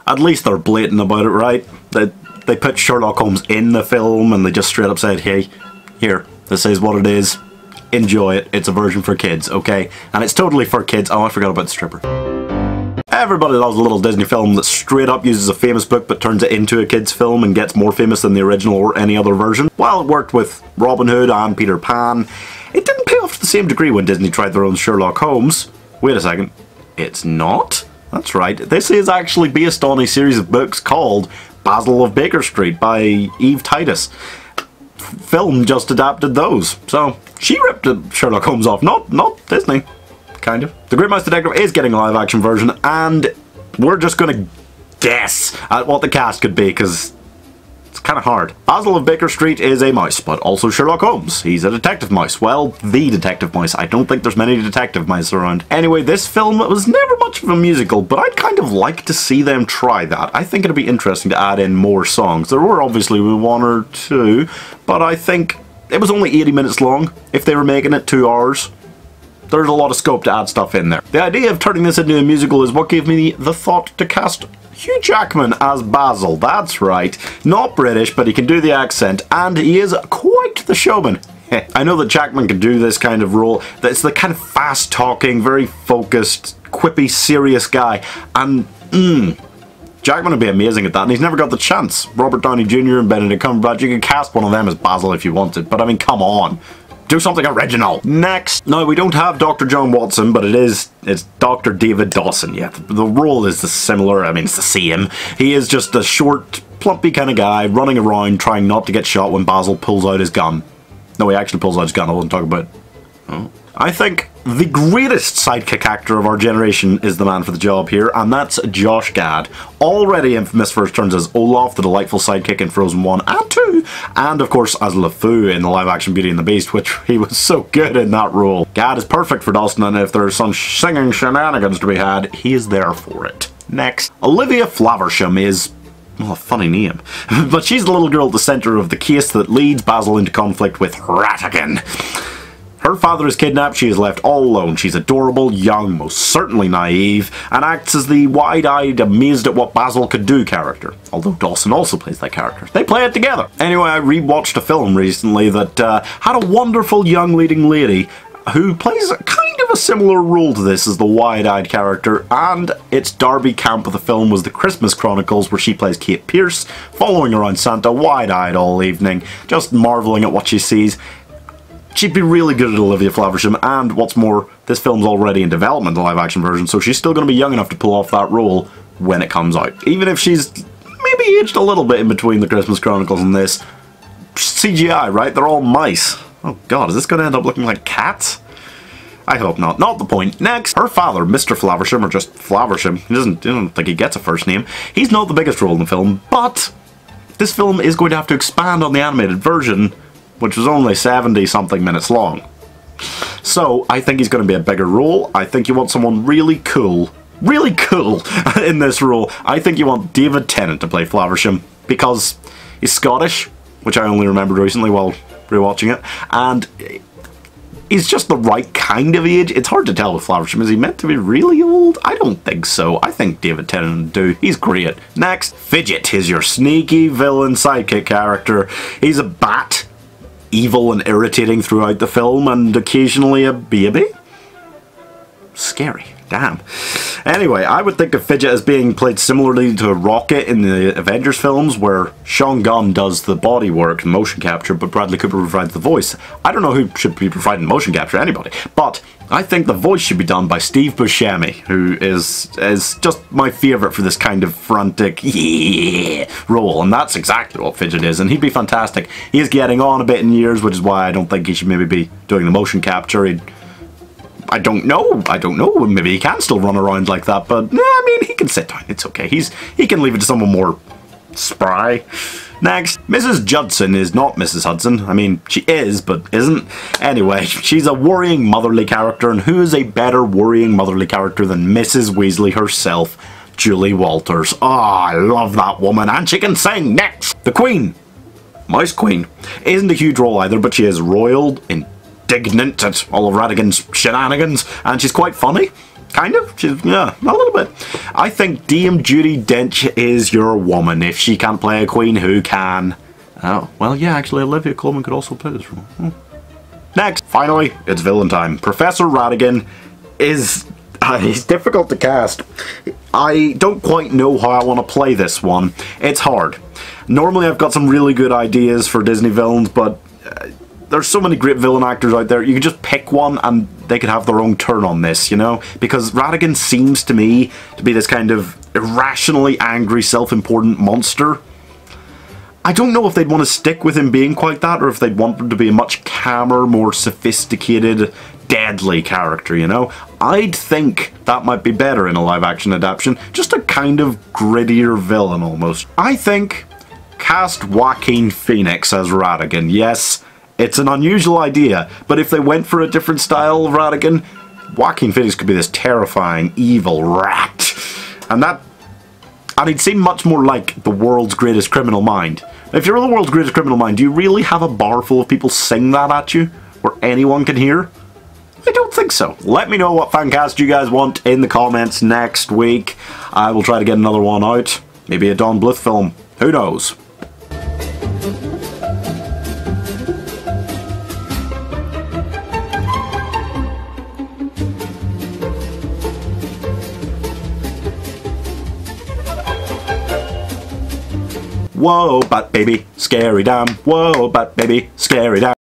At least they're blatant about it, right? They put Sherlock Holmes in the film and they just straight up said, hey, here, this is what it is. Enjoy it. It's a version for kids, okay? And it's totally for kids. Oh, I forgot about the stripper. Everybody loves a little Disney film that straight up uses a famous book but turns it into a kid's film and gets more famous than the original or any other version. While it worked with Robin Hood and Peter Pan, it didn't pay off to the same degree when Disney tried their own Sherlock Holmes. Wait a second. It's not? That's right. This is actually based on a series of books called Basil of Baker Street by Eve Titus. Film just adapted those. So, she ripped Sherlock Holmes off, not Disney. Kind of. The Great Mouse Detective is getting a live action version, and we're just gonna guess at what the cast could be, because it's kind of hard. Basil of Baker Street is a mouse, but also Sherlock Holmes. He's a detective mouse. Well, the detective mouse. I don't think there's many detective mice around. Anyway, this film was never much of a musical, but I'd kind of like to see them try that. I think it'd be interesting to add in more songs. There were obviously one or two, but I think it was only 80 minutes long. If they were making it 2 hours, there's a lot of scope to add stuff in there. The idea of turning this into a musical is what gave me the thought to cast Hugh Jackman as Basil. That's right. Not British, but he can do the accent, and he is quite the showman. I know that Jackman can do this kind of role. It's the kind of fast-talking, very focused, quippy, serious guy, and Jackman would be amazing at that, and he's never got the chance. Robert Downey Jr. and Benedict Cumberbatch, you could cast one of them as Basil if you wanted, but I mean, come on. Do something original. Next. Now, we don't have Dr. John Watson, but it's Dr. David Dawson. Yeah, the role is similar. I mean, it's the same. He is just a short, plumpy kind of guy running around trying not to get shot when Basil pulls out his gun. No, he actually pulls out his gun. I wasn't talking about... Oh. I think the greatest sidekick actor of our generation is the man for the job here, and that's Josh Gad. Already infamous for his turns as Olaf, the delightful sidekick in Frozen 1 and 2, and of course as LeFou in the live-action Beauty and the Beast, which he was so good in that role. Gad is perfect for Dawson, and if there's some singing shenanigans to be had, he is there for it. Next. Olivia Flaversham is... well, a funny name. But she's the little girl at the centre of the case that leads Basil into conflict with Ratigan. Her father is kidnapped, she is left all alone. She's adorable, young, most certainly naive, and acts as the wide-eyed, amazed at what Basil could do character. Although Dawson also plays that character. They play it together. Anyway, I rewatched a film recently that had a wonderful young leading lady who plays kind of a similar role to this as the wide-eyed character, and its Darby Camp of the film was The Christmas Chronicles, where she plays Kate Pierce, following around Santa wide-eyed all evening, just marvelling at what she sees. She'd be really good at Olivia Flaversham, and what's more, this film's already in development, the live-action version, so she's still going to be young enough to pull off that role when it comes out. Even if she's maybe aged a little bit in between The Christmas Chronicles and this. CGI, right? They're all mice. Oh god, is this going to end up looking like cats? I hope not. Not the point. Next, her father, Mr. Flaversham, or just Flaversham, I don't think he gets a first name. He's not the biggest role in the film, but this film is going to have to expand on the animated version, which was only 70-something minutes long. So, I think he's going to be a bigger role. I think you want someone really cool in this role. I think you want David Tennant to play Flaversham, because he's Scottish, which I only remembered recently while rewatching it, and he's just the right kind of age. It's hard to tell with Flaversham. Is he meant to be really old? I don't think so. I think David Tennant would do. He's great. Next, Fidget is your sneaky villain sidekick character. He's a bat, evil and irritating throughout the film, and occasionally a baby? Scary. Damn. Anyway, I would think of Fidget as being played similarly to Rocket in the Avengers films, where Sean Gunn does the body work, motion capture, but Bradley Cooper provides the voice. I don't know who should be providing motion capture, anybody, but I think the voice should be done by Steve Buscemi, who is just my favourite for this kind of frantic role, and that's exactly what Fidget is, and he'd be fantastic. He is getting on a bit in years, which is why I don't think he should maybe be doing the motion capture. I don't know, maybe he can still run around like that, but I mean, he can sit down, it's okay. He can leave it to someone more spry. Next, Mrs. Judson is not Mrs. Hudson. I mean, she is, but isn't. Anyway, she's a worrying motherly character, and who is a better worrying motherly character than Mrs. Weasley herself, Julie Walters. Oh, I love that woman, and she can sing. Next, the Queen, Mouse Queen, isn't a huge role either, but she is royal, indignant at all of Ratigan's shenanigans, and she's quite funny. Kind of? Yeah, a little bit. I think Dame Judi Dench is your woman. If she can't play a queen, who can? Oh, well, yeah, actually, Olivia Colman could also play this role. Next, finally, it's villain time. Professor Ratigan is... he's difficult to cast. I don't quite know how I want to play this one. It's hard. Normally I've got some really good ideas for Disney villains, but there's so many great villain actors out there. You could just pick one and they could have their own turn on this, you know? Because Ratigan seems to me to be this kind of irrationally angry, self-important monster. I don't know if they'd want to stick with him being quite that, or if they'd want him to be a much calmer, more sophisticated, deadly character, you know? I'd think that might be better in a live-action adaptation. Just a kind of grittier villain, almost. I think cast Joaquin Phoenix as Ratigan. Yes, it's an unusual idea, but if they went for a different style of Ratigan, Joaquin Phoenix could be this terrifying, evil rat. And he'd seem much more like the world's greatest criminal mind. If you're the world's greatest criminal mind, do you really have a bar full of people sing that at you, where anyone can hear? I don't think so. Let me know what fan cast you guys want in the comments next week. I will try to get another one out. Maybe a Don Bluth film. Who knows? Whoa, but baby, scary damn. Whoa, but baby, scary damn.